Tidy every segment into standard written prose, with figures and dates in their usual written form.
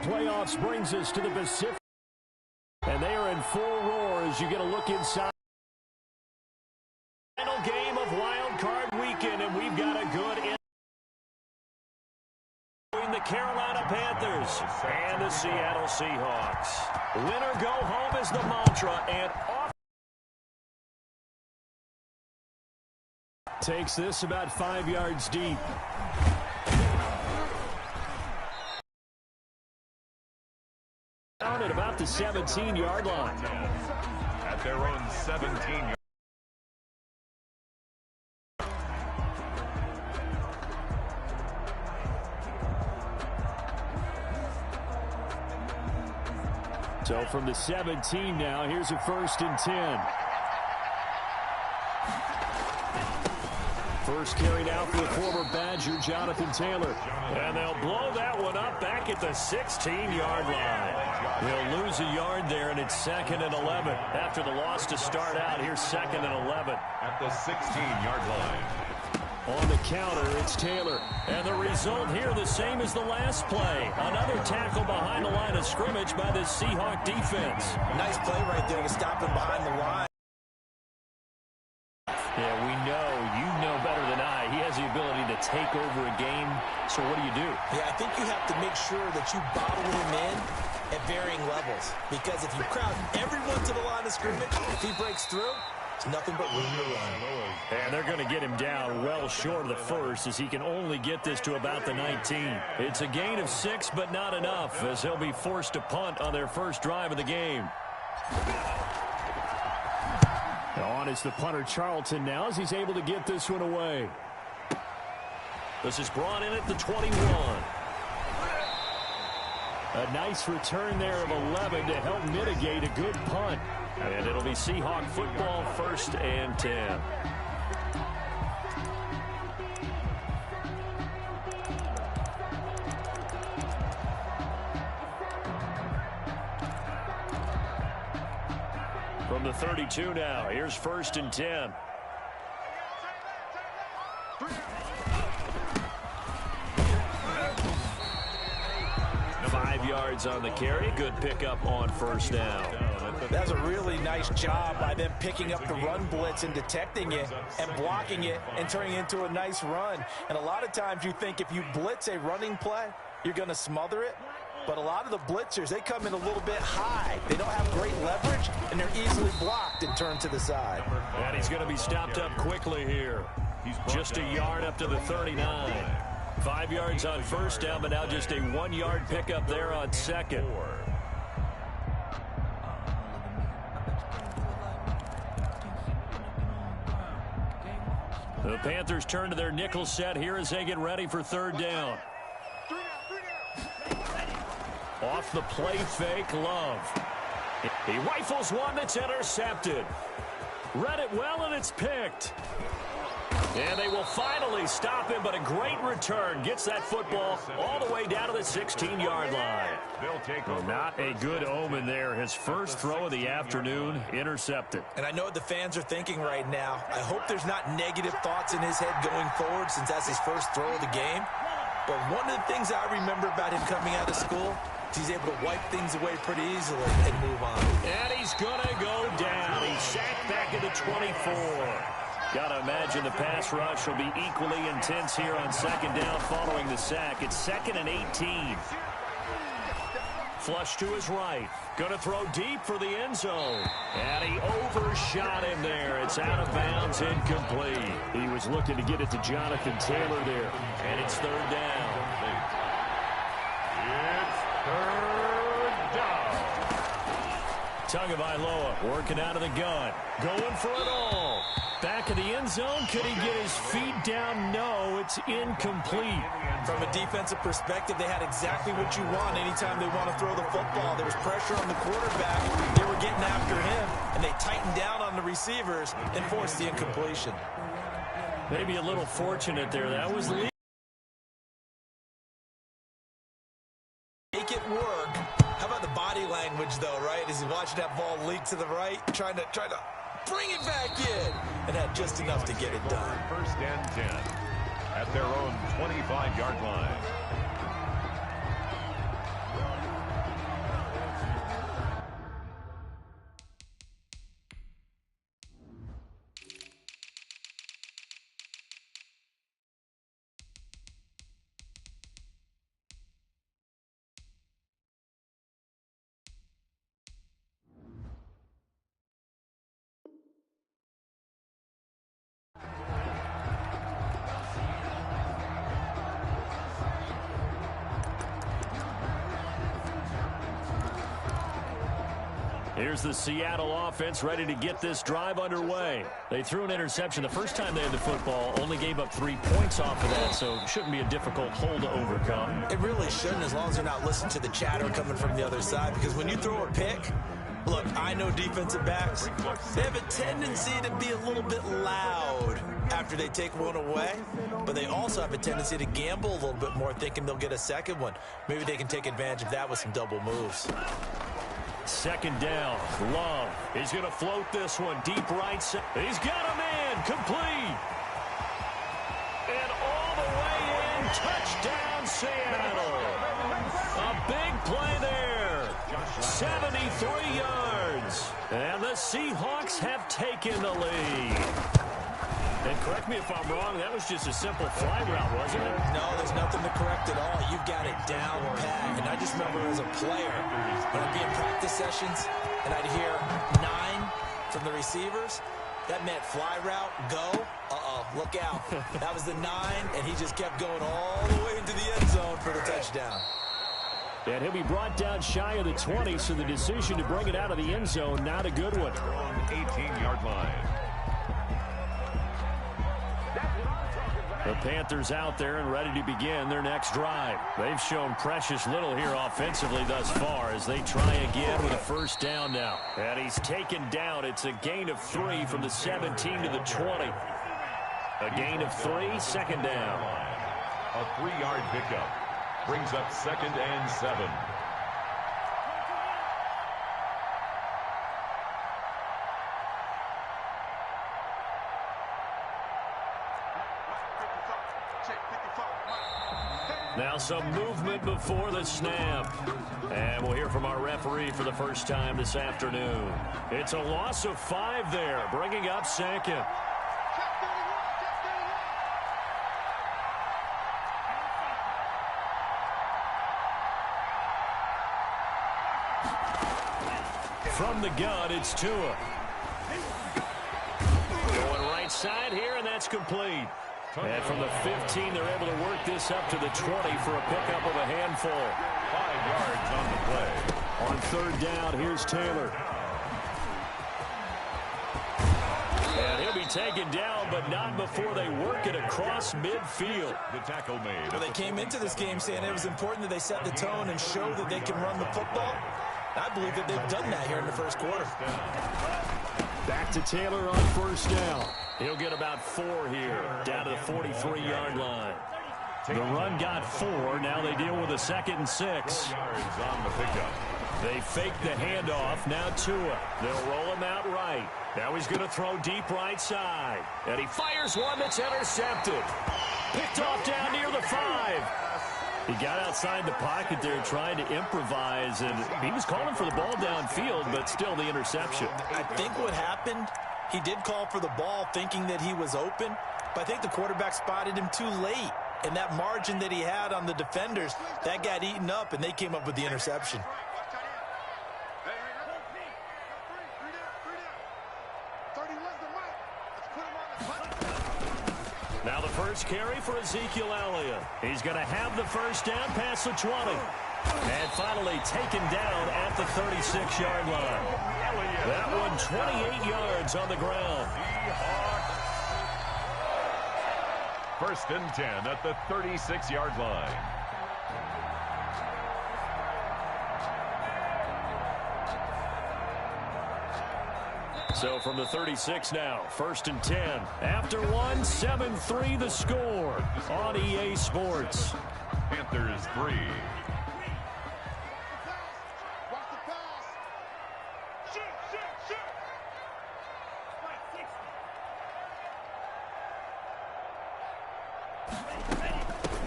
playoffs brings us to the Pacific. And they are in full roar as you get a look inside. Final game of Wild Card Weekend, and we've got a good in between the Carolina Panthers and the Seattle Seahawks. Winner go home is the mantra, and off takes this about 5 yards deep. Down at about the 17-yard line. At their own 17-yard. So from the 17 now, here's a 1st and 10. First carry now for the former Badger, Jonathan Taylor. And they'll blow that one up back at the 16-yard line. They'll lose a yard there, and it's 2nd and 11. After the loss to start out, here's 2nd and 11. At the 16-yard line. On the counter, it's Taylor. And the result here the same as the last play. Another tackle behind the line of scrimmage by the Seahawk defense. Nice play right there to stop him behind the line. Yeah, we know, you know better than I. He has the ability to take over a game. So what do? Yeah, I think you have to make sure that you bottle him in at varying levels. Because if you crowd everyone to the line of scrimmage, if he breaks through, it's nothing but room to run. And they're going to get him down well short of the first as he can only get this to about the 19. It's a gain of 6, but not enough as he'll be forced to punt on their first drive of the game. On is the punter Charlton now as he's able to get this one away. This is brought in at the 21. A nice return there of 11 to help mitigate a good punt. And it'll be Seahawk football, 1st and 10. From the 32 now, here's 1st and 10. 5 yards on the carry. Good pickup on 1st down. That's a really nice job by them picking up the run blitz and detecting it and blocking it and turning it into a nice run. And a lot of times you think if you blitz a running play, you're going to smother it. But a lot of the blitzers, they come in a little bit high. They don't have great leverage, and they're easily blocked and turned to the side. And he's going to be stopped up quickly here. Just a yard up to the 39. 5 yards on 1st down, but now just a 1-yard pickup there on 2nd. The Panthers turn to their nickel set here as they get ready for 3rd down. Off the play fake, Love. He rifles one that's intercepted. Read it well, and it's picked. And they will finally stop him, but a great return gets that football all the way down to the 16-yard line. Not a good omen there. His first throw of the afternoon intercepted. And I know what the fans are thinking right now. I hope there's not negative thoughts in his head going forward since that's his first throw of the game. But one of the things I remember about him coming out of school, he's able to wipe things away pretty easily and move on. And he's going to go down. He's sacked back at the 24. Got to imagine the pass rush will be equally intense here on 2nd down following the sack. It's 2nd and 18. Flush to his right. Going to throw deep for the end zone. And he overshot him there. It's out of bounds, incomplete. He was looking to get it to Jonathan Taylor there. And it's 3rd down. It's 3rd down. Tagovailoa working out of the gun. Going for it all. Back of the end zone. Could he get his feet down? No, it's incomplete. From a defensive perspective, they had exactly what you want anytime they want to throw the football. There was pressure on the quarterback. They were getting after him, and they tightened down on the receivers and forced the incompletion. Maybe a little fortunate there. That was legal. Make it work. How about the body language, though, right? As he's watching that ball leak to the right, trying to bring it back in, and had just enough to get it done. 1st and 10 at their own 25-yard line. Here's the Seattle offense ready to get this drive underway. They threw an interception the first time they had the football, only gave up 3 points off of that, so it shouldn't be a difficult hole to overcome. It really shouldn't, as long as they're not listening to the chatter coming from the other side, because when you throw a pick, look, I know defensive backs, they have a tendency to be a little bit loud after they take one away, but they also have a tendency to gamble a little bit more, thinking they'll get a second one. Maybe they can take advantage of that with some double moves. Second down, Love. He's going to float this one deep right side. He's got a man, complete. And all the way in, touchdown Seattle. A big play there. 73 yards. And the Seahawks have taken the lead. And correct me if I'm wrong, that was just a simple fly route, wasn't it? No, there's nothing to correct at all. You've got it down pat. And I just remember as a player, when I'd be in practice sessions and I'd hear 9 from the receivers, that meant fly route, go, look out. That was the 9, and he just kept going all the way into the end zone for the touchdown. And he'll be brought down shy of the 20, so the decision to bring it out of the end zone, not a good one. On 18-yard line. The Panthers out there and ready to begin their next drive. They've shown precious little here offensively thus far as they try again with a first down now. And he's taken down. It's a gain of 3 from the 17 to the 20. A gain of 3, second down. A 3-yard pickup brings up 2nd and 7. Now some movement before the snap. And we'll hear from our referee for the first time this afternoon. It's a loss of 5 there, bringing up 2nd. From the gun, it's Tua. Going right side here, and that's complete. And from the 15, they're able to work this up to the 20 for a pickup of a handful. 5 yards on the play. On third down, here's Taylor. And he'll be taken down, but not before they work it across midfield. The tackle made. Well, they came into this game saying it was important that they set the tone and show that they can run the football. I believe that they've done that here in the first quarter. Back to Taylor on first down. He'll get about 4 here, down to the 43-yard line. The run got 4. Now they deal with a 2nd and 6. 4 yards on the pickup. They fake the handoff. Now Tua. They'll roll him out right. Now he's going to throw deep right side. And he fires one that's intercepted. Picked off down near the 5. He got outside the pocket there trying to improvise, and he was calling for the ball downfield, but still the interception. I think what happened, he did call for the ball thinking that he was open, but I think the quarterback spotted him too late. And that margin that he had on the defenders, that got eaten up, and they came up with the interception. Now the first carry for Ezekiel Elliott. He's going to have the first down past the 20. And finally taken down at the 36-yard line. That one 28 yards on the ground. First and 10 at the 36-yard line. So from the 36 now, first and 10. After one, 7-3 the score on EA Sports. Panthers 3.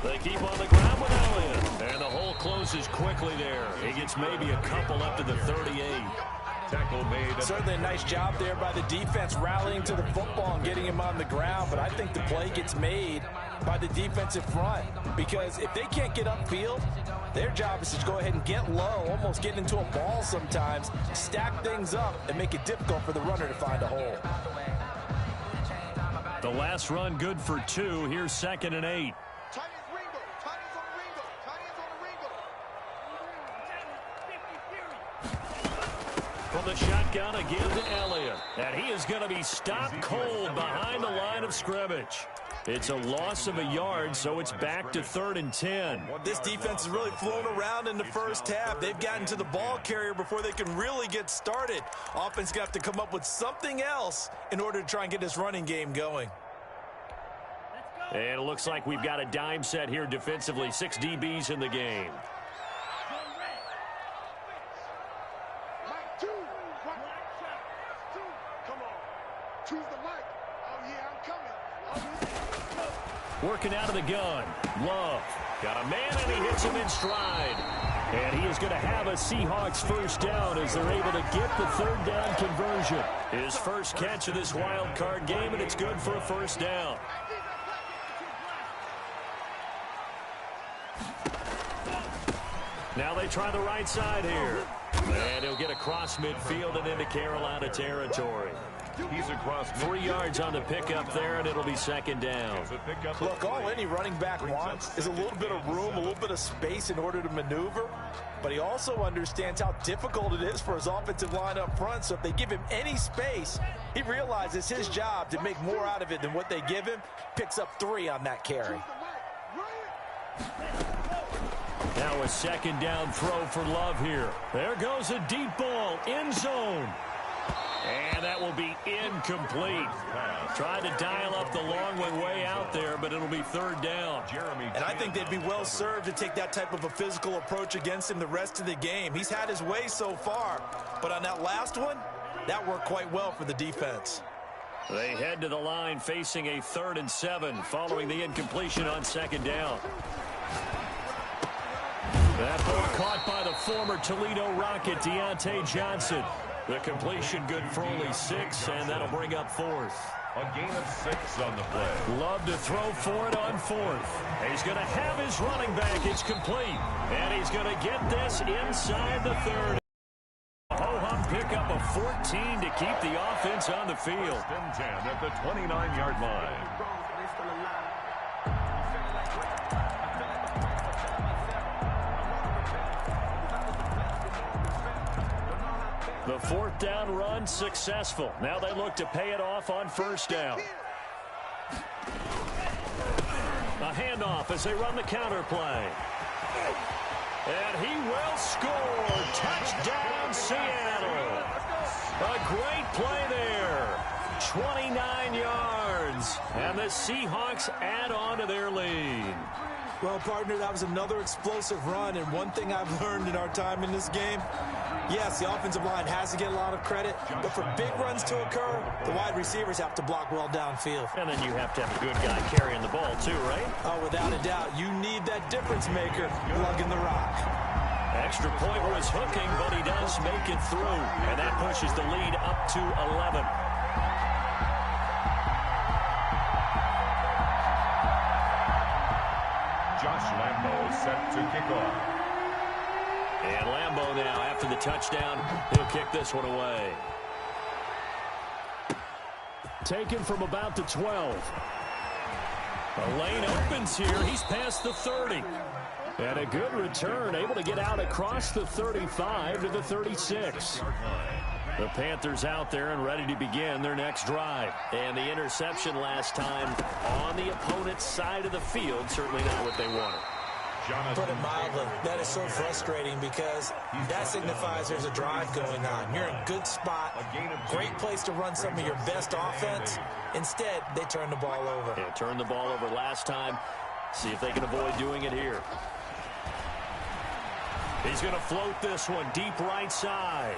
They keep on the ground with Elliott. And the hole closes quickly there. He gets maybe a couple up to the 38. Tackle made. Certainly a nice job there by the defense rallying to the football and getting him on the ground, but I think the play gets made by the defensive front because if they can't get upfield, their job is to go ahead and get low, almost get into a ball sometimes, stack things up, and make it difficult for the runner to find a hole. The last run good for 2. Here's 2nd and 8. From the shotgun again to Elliott. And he is going to be stopped cold behind the line of scrimmage. It's a loss of a yard, so it's back to 3rd and 10. This defense has really flown around in the first half. They've gotten to the ball carrier before they can really get started. Offense got to come up with something else in order to try and get this running game going. And it looks like we've got a dime set here defensively. 6 DBs in the game. Working out of the gun. Love. Got a man, and he hits him in stride. And he is going to have a Seahawks first down as they're able to get the 3rd down conversion. His first catch of this wild card game, and it's good for a first down. Now they try the right side here. And he'll get across midfield and into Carolina territory. He's across 3 yards on the pickup there, and it'll be 2nd down. Look, all any running back wants is a little bit of room, a little bit of space in order to maneuver. But he also understands how difficult it is for his offensive line up front. So if they give him any space, he realizes his job to make more out of it than what they give him. Picks up 3 on that carry. Now a 2nd down throw for Love here. There goes a deep ball, end zone. And that will be incomplete. Tried to dial up the long one way out there, but it'll be 3rd down. And I think they'd be well served to take that type of a physical approach against him the rest of the game. He's had his way so far, but on that last one, that worked quite well for the defense. They head to the line facing a 3rd and 7 following the incompletion on 2nd down. That ball caught by the former Toledo Rocket, Deontay Johnson. The completion good for only 6, and that'll bring up 4th. A gain of 6 on the play. Love to throw for it on 4th. He's going to have his running back. It's complete. And he's going to get this inside the 3rd. Ho-hum pickup of 14 to keep the offense on the field. 1st and 10 at the 29-yard line. The 4th down run successful. Now they look to pay it off on 1st down. A handoff as they run the counter play. And he will score. Touchdown, Seattle. A great play there. 29 yards. And the Seahawks add on to their lead. Well, partner, that was another explosive run, and one thing I've learned in our time in this game, yes, the offensive line has to get a lot of credit, but for big runs to occur, the wide receivers have to block well downfield. And then you have to have a good guy carrying the ball too, right? Oh, without a doubt. You need that difference maker lugging the rock. Extra point was hooking, but he does make it through, and that pushes the lead up to 11. Josh Lambo set to kick off. And Lambo now, after the touchdown, he'll kick this one away. Taken from about the 12. The lane opens here. He's past the 30. And a good return, able to get out across the 35 to the 36. The Panthers out there and ready to begin their next drive. And the interception last time on the opponent's side of the field, certainly not what they wanted. Put it mildly, that is so frustrating because that signifies there's a drive going on. You're in a good spot, great place to run some of your best offense. Instead, they turn the ball over. Yeah, turned the ball over last time. See if they can avoid doing it here. He's going to float this one deep right side.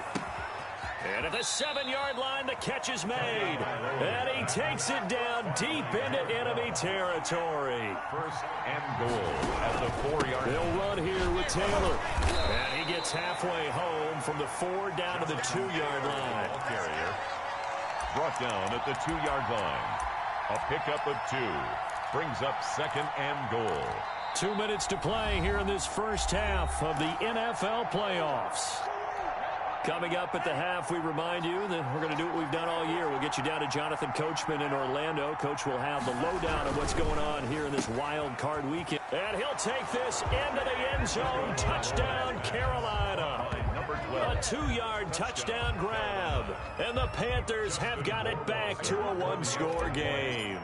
And at the 7-yard line, the catch is made. And he takes it down deep into enemy territory. 1st and goal at the 4-yard line. They'll run here with Taylor. And he gets halfway home from the 4 down to the 2-yard line. Ball carrier brought down at the 2-yard line. A pickup of 2 brings up 2nd and goal. 2 minutes to play here in this first half of the NFL playoffs. Coming up at the half, we remind you that we're going to do what we've done all year. We'll get you down to Jonathan Coachman in Orlando. Coach will have the lowdown of what's going on here in this wild card weekend. And he'll take this into the end zone. Touchdown, Carolina. number 12. A 2-yard touchdown grab. And the Panthers have got it back to a one-score game.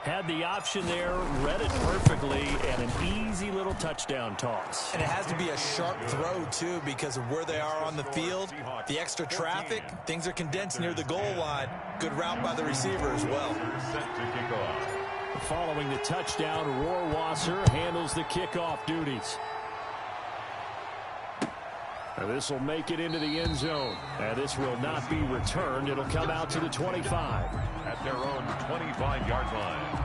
Had the option there, read it perfectly, and an easy little touchdown toss. And it has to be a sharp throw, too, because of where they are on the field. The extra traffic, things are condensed near the goal line. Good route by the receiver as well. Set to kick off. Following the touchdown, Rohrwasser handles the kickoff duties. And this will make it into the end zone. And this will not be returned. It'll come out to the 25. At their own 25-yard line.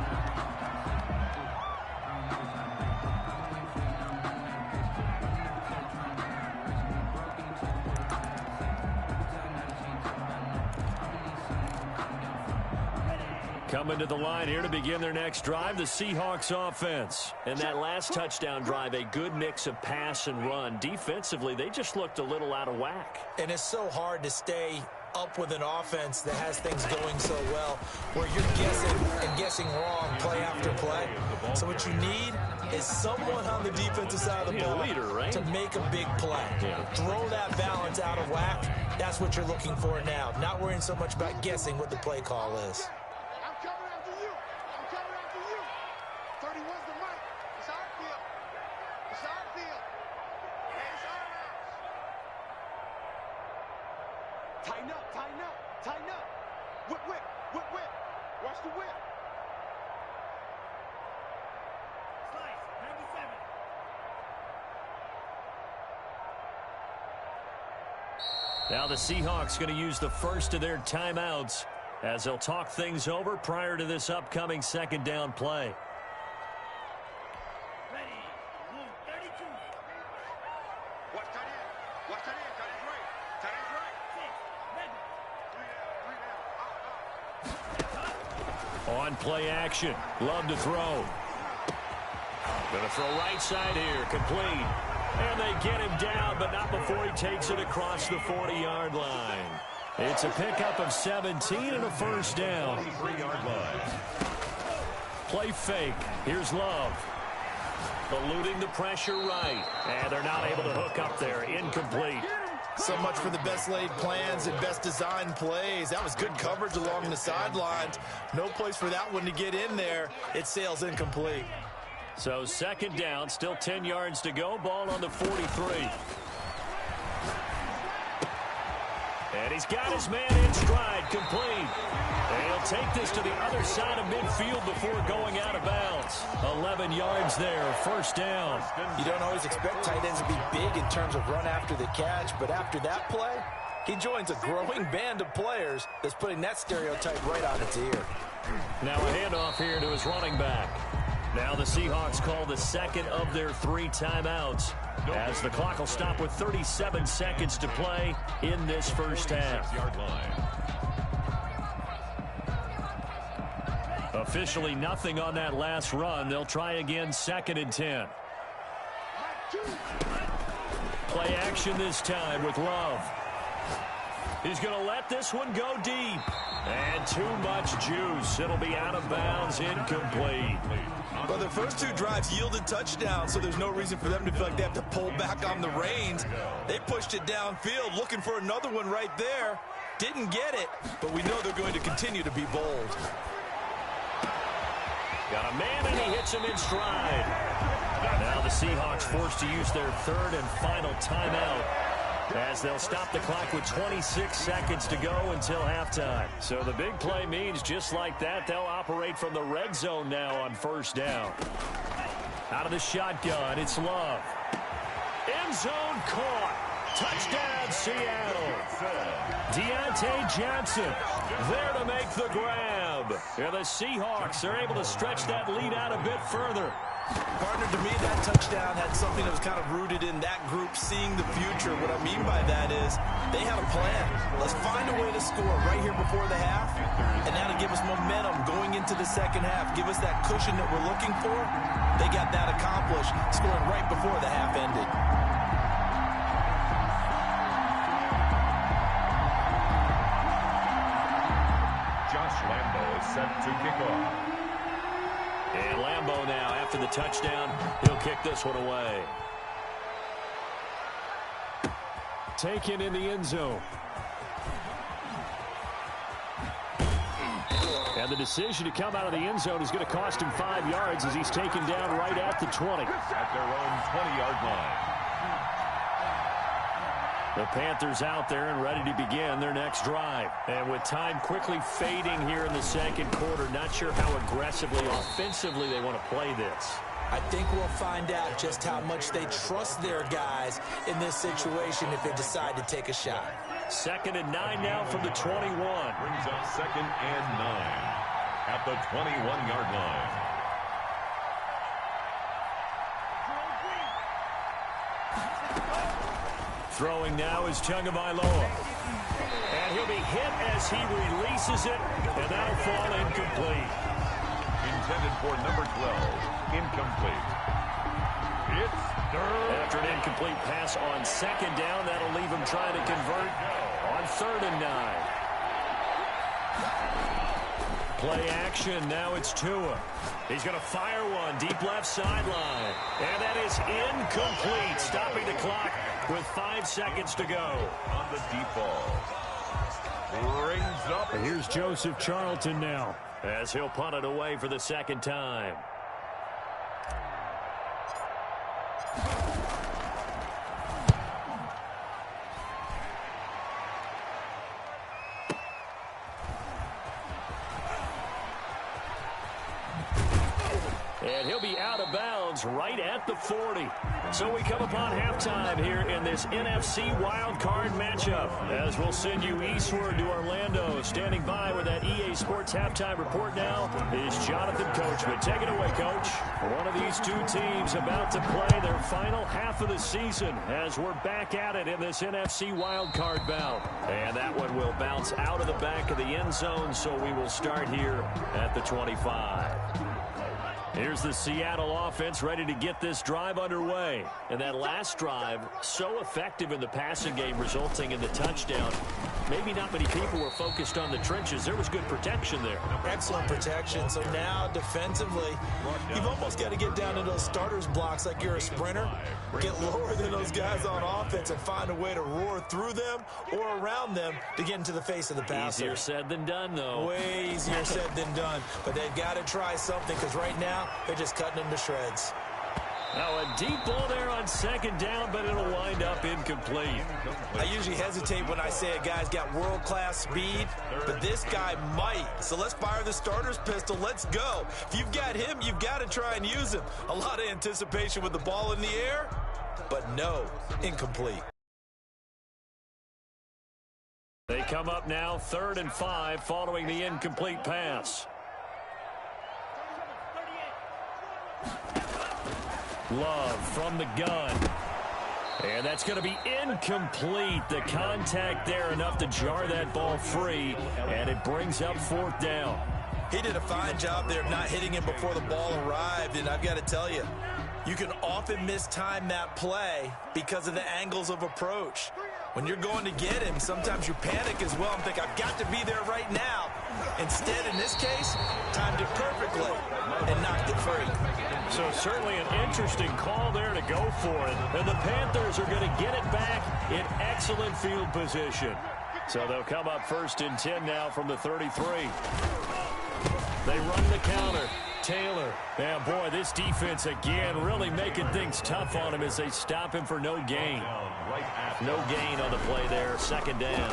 Coming to the line here to begin their next drive, the Seahawks offense. And that last touchdown drive, a good mix of pass and run. Defensively, they just looked a little out of whack. And it's so hard to stay up with an offense that has things going so well, where you're guessing and guessing wrong play after play. So what you need is someone on the defensive side of the ball to make a big play. Throw that balance out of whack. That's what you're looking for now. Not worrying so much about guessing what the play call is. Tighten up. Whip. Watch the whip. Slice, 97. Now the Seahawks going to use the first of their timeouts as they'll talk things over prior to this upcoming second down play. Ready. Move 32. Watch tight end. Watch tight end. Tight end's right. Tight end's right. 6. Ready. On play action. Love to throw. Going to throw right side here. Complete. And they get him down, but not before he takes it across the 40-yard line. It's a pickup of 17 and a first down. 3-yard line. Play fake. Here's Love. Eluding the pressure right. And they're not able to hook up there. Incomplete. So much for the best laid plans and best designed plays. That was good coverage along the sidelines. No place for that one to get in there. It sails incomplete. So second down, still 10 yards to go. Ball on the 43. And he's got his man in stride, complete. And he'll take this to the other side of midfield before going out of bounds. 11 yards there, first down. You don't always expect tight ends to be big in terms of run after the catch, but after that play, he joins a growing band of players that's putting that stereotype right on its ear. Now a handoff here to his running back. Now the Seahawks call the second of their 3 timeouts as the clock will stop with 37 seconds to play in this first half. 6-yard line. Officially nothing on that last run. They'll try again, second and 10. Play action this time with Love. He's going to let this one go deep. And too much juice. It'll be out of bounds, incomplete. Well, their first 2 drives yielded touchdowns, so there's no reason for them to feel like they have to pull back on the reins. They pushed it downfield, looking for another one right there. Didn't get it, but we know they're going to continue to be bold. Got a man, and he hits him in stride. Now the Seahawks forced to use their third and final timeout, as they'll stop the clock with 26 seconds to go until halftime. So the big play means just like that, they'll operate from the red zone now on first down. Out of the shotgun, it's Love. End zone caught. Touchdown, Seattle. Deontay Johnson there to make the grab. And the Seahawks are able to stretch that lead out a bit further. Partner, to me, that touchdown had something that was kind of rooted in that group seeing the future. What I mean by that is they had a plan. Let's find a way to score right here before the half, and that'll give us momentum going into the second half. Give us that cushion that we're looking for. They got that accomplished, scoring right before the half ended. Josh Lambo is set to kick off. And Lambo now, after the touchdown, he'll kick this one away. taken in the end zone. And the decision to come out of the end zone is going to cost him 5 yards as he's taken down right at the 20. At their own 20-yard line. The Panthers out there and ready to begin their next drive. And with time quickly fading here in the second quarter, not sure how aggressively, offensively they want to play this. I think we'll find out just how much they trust their guys in this situation if they decide to take a shot. 2nd and 9 now from the 21. Brings up 2nd and 9 at the 21-yard line. Throwing now is Tagovailoa. And he'll be hit as he releases it, and that'll fall incomplete. Intended for number 12, incomplete. It's third. After an incomplete pass on 2nd down, that'll leave him trying to convert on 3rd and 9. Play action, now it's Tua. He's going to fire one, deep left sideline. And that is incomplete, stopping the clock with 5 seconds to go. On the deep ball. Brings up. And here's Joseph Charlton now, as he'll punt it away for the 2nd time. And he'll be out of bounds right at the 40. So we come upon halftime here in this NFC wildcard matchup. As we'll send you eastward to Orlando. Standing by with that EA Sports halftime report now is Jonathan Coachman. Take it away, Coach. One of these two teams about to play their final half of the season as we're back at it in this NFC wildcard bout. And that one will bounce out of the back of the end zone, so we will start here at the 25. Here's the Seattle offense ready to get this drive underway. And that last drive, so effective in the passing game, resulting in the touchdown. Maybe not many people were focused on the trenches. There was good protection there. Excellent protection. So now defensively, you've almost got to get down to those starters blocks like you're a sprinter. Get lower than those guys on offense and find a way to roar through them or around them to get into the face of the passer. Easier said than done, though. Way easier said than done. But they've got to try something because right now, they're just cutting them to shreds. Now a deep ball there on 2nd down, but it'll wind up incomplete. I usually hesitate when I say a guy's got world-class speed, but this guy might. So let's fire the starter's pistol. Let's go. If you've got him, you've got to try and use him. A lot of anticipation with the ball in the air, but no, incomplete. They come up now 3rd and 5 following the incomplete pass. Love from the gun. And that's going to be incomplete. The contact there enough to jar that ball free, and it brings up 4th down. He did a fine job there of not hitting him before the ball arrived, and I've got to tell you, you can often mistime that play because of the angles of approach. When you're going to get him, sometimes you panic as well and think, I've got to be there right now. Instead, in this case, timed it perfectly and knocked it free. So certainly an interesting call there to go for it. And the Panthers are going to get it back in excellent field position. So they'll come up 1st and 10 now from the 33. They run the counter. Taylor. Yeah, boy, this defense again really making things tough on him as they stop him for no gain. No gain on the play there. 2nd down.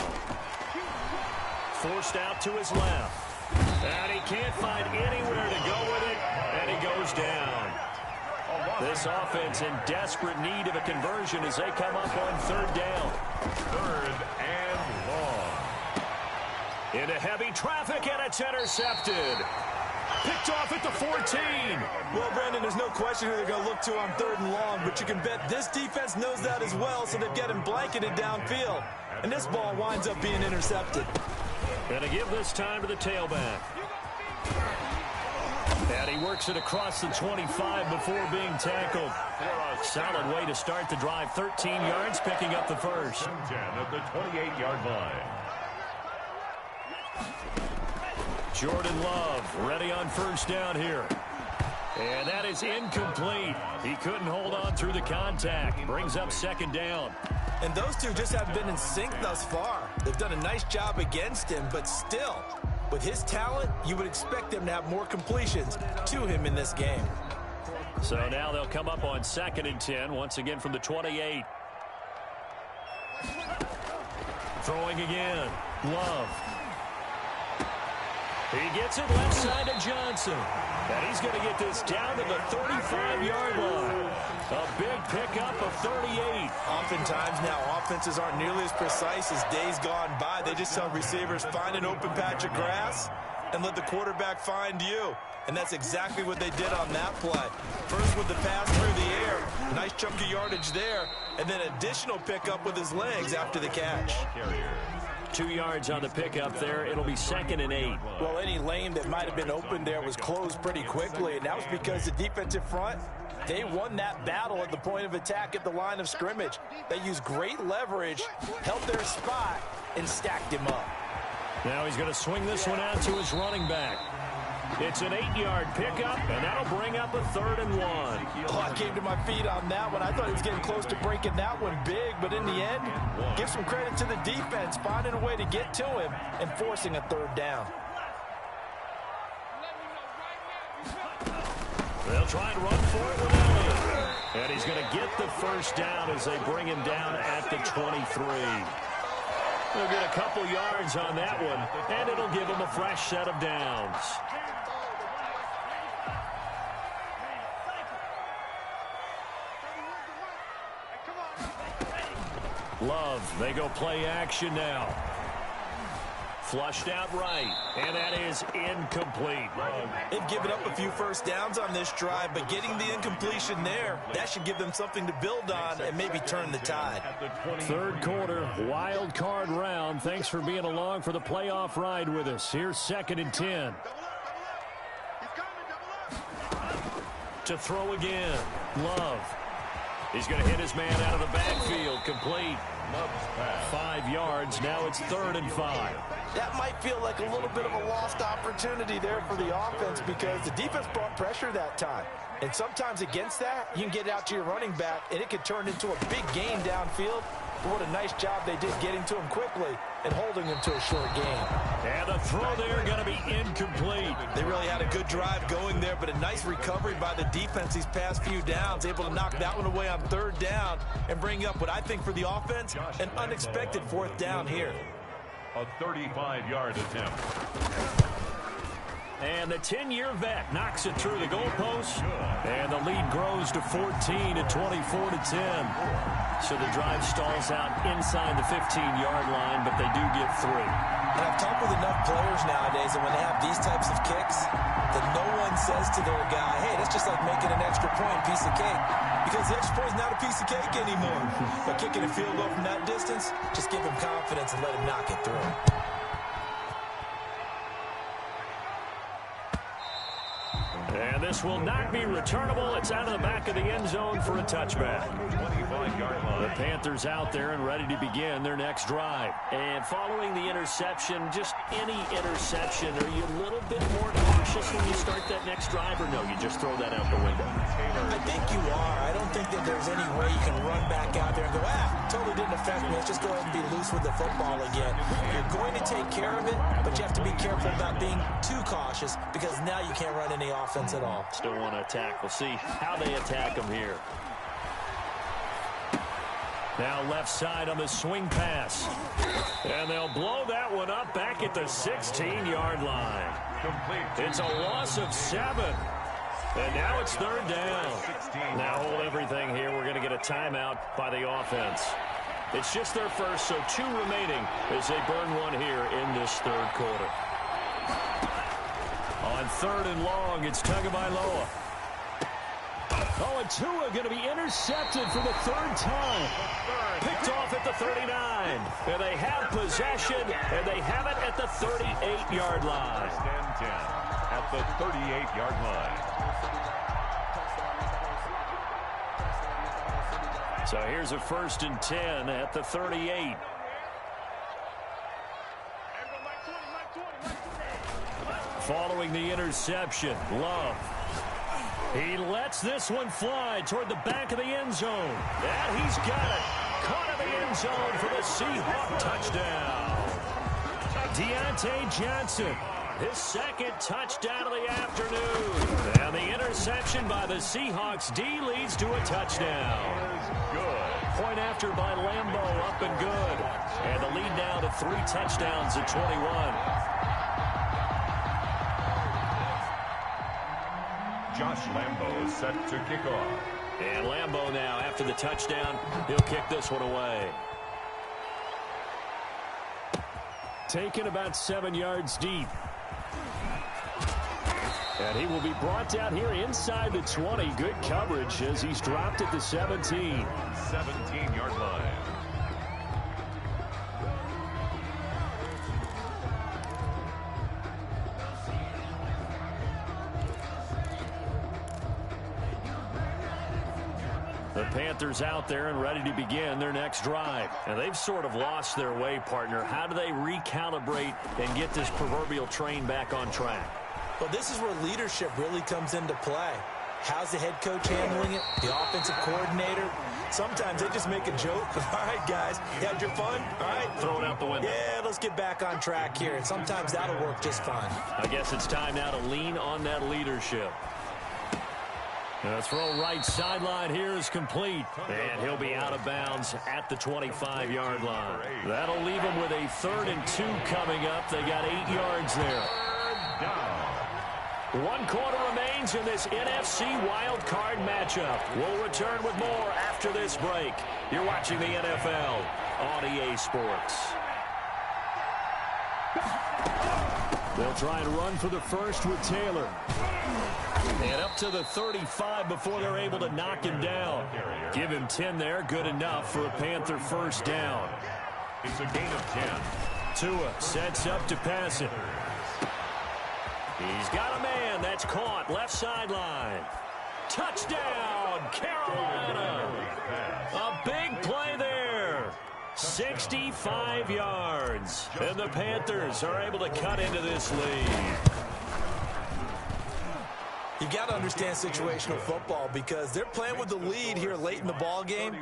Forced out to his left. And he can't find anywhere to go with it. And he goes down. This offense in desperate need of a conversion as they come up on 3rd down. 3rd and long. Into heavy traffic, and it's intercepted. Picked off at the 14. Well, Brandon, there's no question who they're going to look to on 3rd and long, but you can bet this defense knows that as well, so they've got him blanketed downfield. And this ball winds up being intercepted. Going to give this time to the tailback. And he works it across the 25 before being tackled. Solid way to start the drive. 13 yards, picking up the first. 10 at the 28-yard line. Jordan Love ready on 1st down here. And that is incomplete. He couldn't hold on through the contact. Brings up 2nd down. And those two just haven't been in sync thus far. They've done a nice job against him, but still, with his talent, you would expect them to have more completions to him in this game. So now they'll come up on 2nd and 10, once again from the 28. Throwing again. Love. He gets it left side to Johnson. And he's going to get this down to the 35-yard line. A big pickup of 38. Oftentimes now, offenses aren't nearly as precise as days gone by. They just tell receivers, find an open patch of grass and let the quarterback find you. And that's exactly what they did on that play. First with the pass through the air, nice chunk of yardage there, and then additional pickup with his legs after the catch. 2 yards on the pickup there. It'll be 2nd and 8. Well, any lane that might have been open there was closed pretty quickly, and that was because the defensive front, they won that battle at the point of attack at the line of scrimmage. They used great leverage, held their spot, and stacked him up. Now he's going to swing this one out to his running back. It's an 8-yard pickup, and that'll bring up a 3rd and 1. Oh, I came to my feet on that one. I thought he was getting close to breaking that one big, but in the end, give some credit to the defense, finding a way to get to him and forcing a 3rd down. They'll try and run for it with Elliott. And he's going to get the 1st down as they bring him down at the 23. They'll get a couple yards on that one, and it'll give him a fresh set of downs. Love, they go play action now. Flushed out right, and that is incomplete. They've given up a few 1st downs on this drive, but getting the incompletion there, that should give them something to build on and maybe turn the tide. 3rd quarter, wild card round. Thanks for being along for the playoff ride with us. Here's 2nd and 10. To throw again, Love. He's going to hit his man out of the backfield, complete. 5 yards, now it's 3rd and 5. That might feel like a little bit of a lost opportunity there for the offense because the defense brought pressure that time. And sometimes against that, you can get out to your running back, and it could turn into a big gain downfield. But what a nice job they did getting to him quickly and holding him to a short gain. And the throw there going to be incomplete. They really had a good drive going there, but a nice recovery by the defense these past few downs, able to knock that one away on 3rd down and bring up what I think for the offense, an unexpected 4th down here. A 35-yard attempt. And the 10-year vet knocks it through the goalpost. And the lead grows to 14 at 24-10. So the drive stalls out inside the 15-yard line, but they do get 3. And I've talked with enough players nowadays that when they have these types of kicks, that no one says to their guy, hey, that's just like making an extra point piece of cake. Because the extra point is not a piece of cake anymore. But kicking a field goal from that distance, just give him confidence and let him knock it through. And this will not be returnable. It's out of the back of the end zone for a touchback. 25-yard line. The Panthers out there and ready to begin their next drive. And following the interception, just any interception, are you a little bit more cautious when you start that next drive, or no, you just throw that out the window? I think you are. I don't think that there's any way you can run back out there and go, totally didn't affect me. Let's just go ahead and be loose with the football again. You're going to take care of it, but you have to be careful about being too cautious because now you can't run any offense at all. Still want to attack. We'll see how they attack them here. Now left side on the swing pass. And they'll blow that one up back at the 16-yard line. Complete. It's a loss of 7. And now it's 3rd down. Now hold everything here. We're going to get a timeout by the offense. It's just their first, so 2 remaining as they burn one here in this 3rd quarter. On 3rd and long, it's Tagovailoa. Oh, and Tua going to be intercepted for the 3rd time. Picked off at the 39. And they have possession, and they have it at the 38-yard line. 10 at the 38-yard line. So here's a 1st and 10 at the 38. Following the interception, Love. He lets this one fly toward the back of the end zone. And he's got it. Caught in the end end zone for the Seahawks touchdown. Deontay Johnson, his second touchdown of the afternoon. And the interception by the Seahawks D leads to a touchdown. Good. Point after by Lambo, up and good. And the lead now to 3 touchdowns at 21. Josh Lambo is set to kick off. And Lambo now, after the touchdown, he'll kick this one away. Taken about 7 yards deep. And he will be brought down here inside the 20. Good coverage as he's dropped at the 17. 17-yard line. The Panthers out there and ready to begin their next drive. And they've sort of lost their way, partner. How do they recalibrate and get this proverbial train back on track? Well, this is where leadership really comes into play. How's the head coach handling it? The offensive coordinator? Sometimes they just make a joke. All right, guys, you had your fun? All right. Throw it out the window. Yeah, let's get back on track here. And sometimes that'll work just fine. I guess it's time now to lean on that leadership. The throw right sideline here is complete. And he'll be out of bounds at the 25-yard line. That'll leave him with a 3rd and 2 coming up. They got 8 yards there. 1 quarter remains in this NFC wildcard matchup. We'll return with more after this break. You're watching the NFL on EA Sports. They'll try and run for the first with Taylor. And up to the 35 before they're able to knock him down. Give him 10 there. Good enough for a Panther first down. It's a gain of 10. Tua sets up to pass it. He's got a man that's caught left sideline. Touchdown, Carolina. A big play there. 65 yards. And the Panthers are able to cut into this lead. You got to understand situational football because they're playing with the lead here late in the ball game.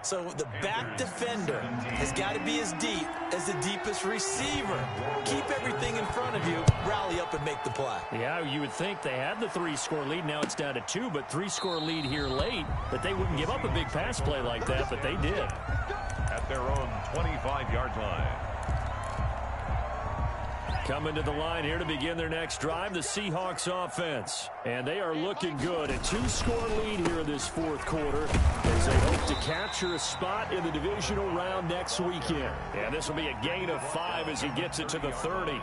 So the back defender has got to be as deep as the deepest receiver. Keep everything in front of you, rally up and make the play. Yeah, you would think they had the 3-score lead. Now it's down to 2, but 3-score lead here late. That they wouldn't give up a big pass play like that, but they did. At their own 25-yard line. Coming to the line here to begin their next drive, the Seahawks offense. And they are looking good. A 2-score lead here in this 4th quarter as they hope to capture a spot in the divisional round next weekend. And this will be a gain of 5 as he gets it to the 30.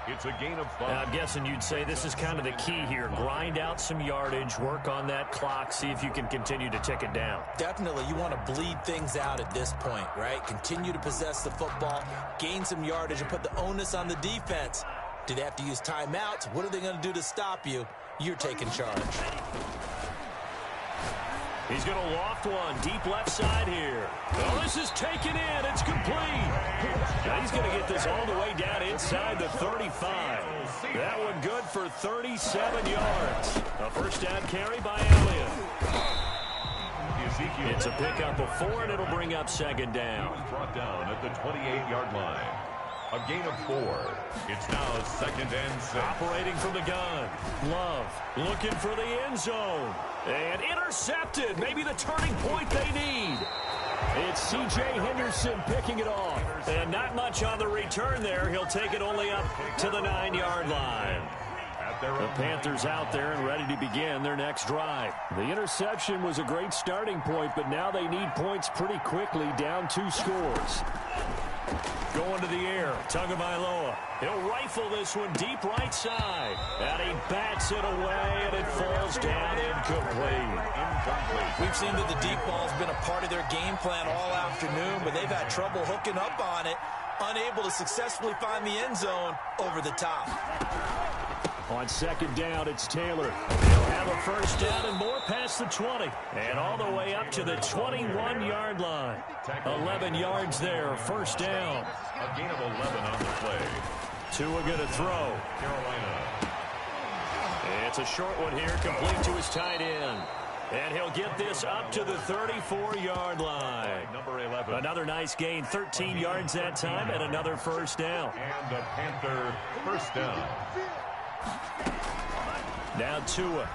It's a gain of 5. I'm guessing you'd say this is kind of the key here. Grind out some yardage, work on that clock, see if you can continue to tick it down. Definitely, you want to bleed things out at this point, right? Continue to possess the football, gain some yardage, and put the onus on the defense. Do they have to use timeouts? What are they going to do to stop you? You're taking charge. He's going to loft one deep left side here. Oh, this is taken in. It's complete. Now he's going to get this all the way down inside the 35. That one good for 37 yards. A first down carry by Elliott. It's a pickup of 4, and it'll bring up 2nd down. Brought down at the 28-yard line. A gain of 4. It's now 2nd and 6. Operating from the gun. Love looking for the end zone. And intercepted. Maybe the turning point they need. It's C.J. Henderson picking it off. And not much on the return there. He'll take it only up to the 9-yard line. The Panthers out there and ready to begin their next drive. The interception was a great starting point, but now they need points pretty quickly, down 2 scores. Going to the air, Tagovailoa. He'll rifle this one deep right side. And he bats it away, and it falls down incomplete. We've seen that the deep ball's been a part of their game plan all afternoon, but they've had trouble hooking up on it, unable to successfully find the end zone over the top. On 2nd down, it's Taylor. He'll have a first down and more past the 20. And all the way up to the 21-yard line. 11 yards there, first down. A gain of 11 on the play. Tua going to throw. Carolina. It's a short one here, complete to his tight end. And he'll get this up to the 34-yard line. Number 11. Another nice gain, 13 yards that time, and another first down. And a Panther first down. Now Tua.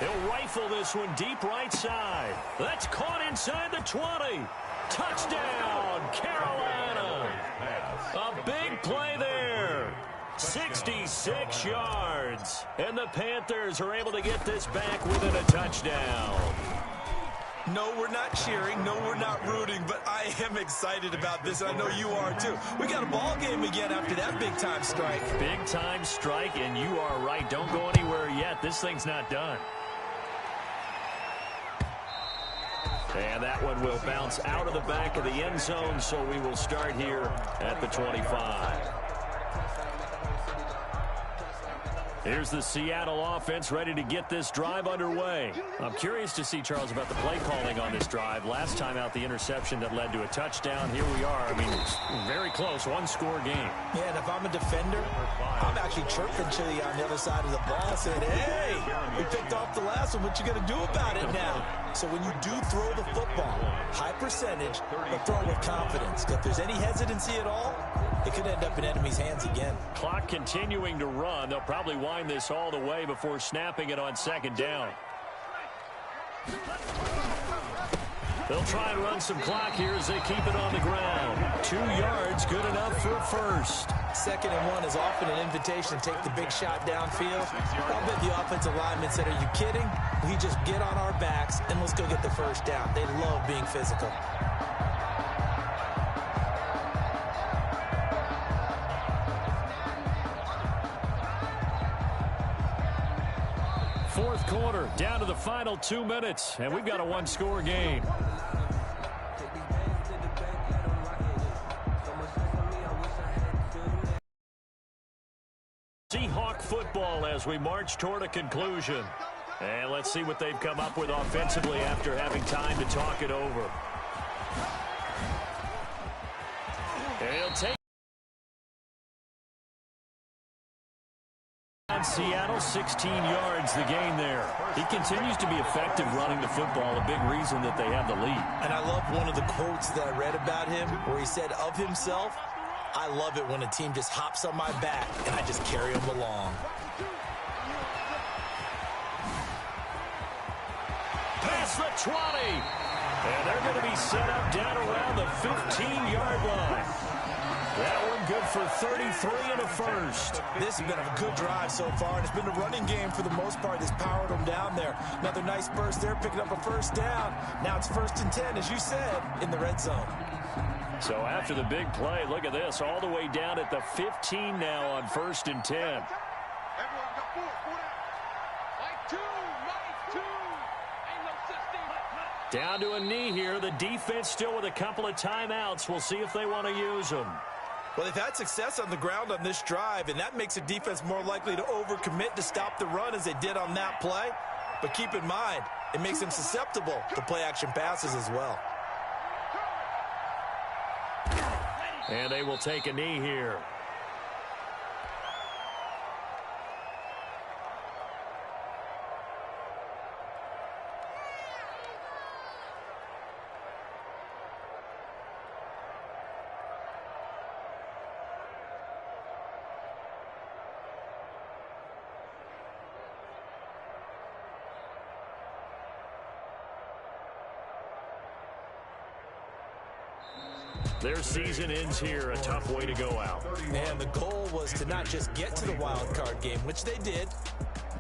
He'll rifle this one deep right side. That's caught inside the 20. Touchdown, Carolina. A big play there. 66 yards. And the Panthers are able to get this back within a touchdown. No, we're not cheering. No, we're not rooting. But I am excited about this, and I know you are too. We got a ball game again after that big-time strike. Big-time strike, and you are right. Don't go anywhere yet. This thing's not done. And that one will bounce out of the back of the end zone, so we will start here at the 25. Here's the Seattle offense ready to get this drive underway. I'm curious to see, Charles, about the play calling on this drive. Last time out, the interception that led to a touchdown. Here we are. I mean, it's very close, one-score game. Yeah, and if I'm a defender, I'm actually chirping to you on the other side of the ball saying, hey, we picked off the last one. What you going to do about it now? So when you do throw the football, high percentage, but throw it with confidence. If there's any hesitancy at all, it could end up in enemy's hands again. Clock continuing to run. They'll probably wind this all the way before snapping it on second down. They'll try and run some clock here as they keep it on the ground. 2 yards, good enough for a first. 2nd and 1 is often an invitation to take the big shot downfield. I'll bet the offensive lineman said, are you kidding? We just get on our backs and let's go get the first down. They love being physical. Fourth quarter, down to the final 2 minutes, and we've got a one-score game. Seahawk football as we march toward a conclusion. And let's see what they've come up with offensively after having time to talk it over. He'll take Seattle, 16 yards the gain there. He continues to be effective running the football, a big reason that they have the lead. And I love one of the quotes that I read about him where he said of himself, I love it when a team just hops on my back and I just carry them along. Past the 20. And they're going to be set up down around the 15-yard line. That one good for 33 and a first. This has been a good drive so far, and it's been a running game for the most part that's powered them down there. Another nice burst there, picking up a first down. Now it's 1st and 10, as you said, in the red zone. So after the big play, look at this, all the way down at the 15 now on 1st and 10. Everyone go forward. Like two. Ain't no 16. Down to a knee here. The defense still with a couple of timeouts. We'll see if they want to use them. Well, they've had success on the ground on this drive, and that makes a defense more likely to overcommit to stop the run as they did on that play. But keep in mind, it makes them susceptible to play-action passes as well. And they will take a knee here. Their season ends here, a tough way to go out. And the goal was to not just get to the wild card game, which they did,